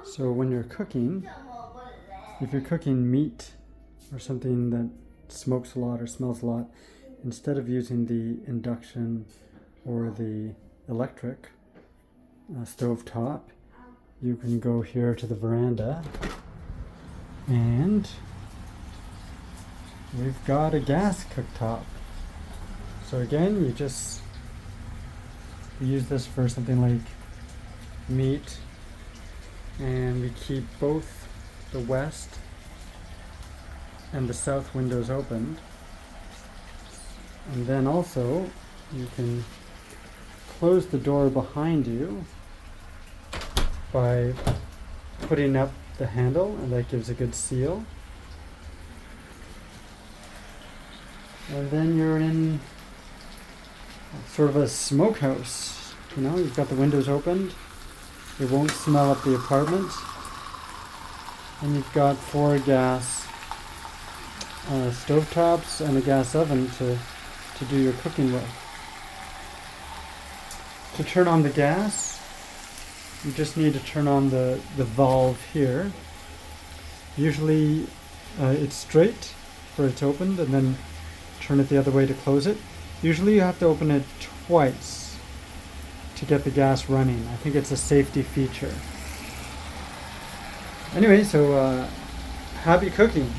So when you're cooking, if you're cooking meat or something that smokes a lot or smells a lot, instead of using the induction or the electric stove top, you can go here to the veranda and we've got a gas cooktop. So again, you just use this for something like meat, and we keep both the west and the south windows opened. And then also you can close the door behind you by putting up the handle, and that gives a good seal. And then you're in sort of a smokehouse. You know, you've got the windows opened. It won't smell up the apartment. And you've got 4 gas stovetops and a gas oven to do your cooking with. To turn on the gas, you just need to turn on the valve here. Usually it's straight for it's opened, and then turn it the other way to close it. Usually you have to open it twice to get the gas running. I think it's a safety feature. Anyway, so happy cooking.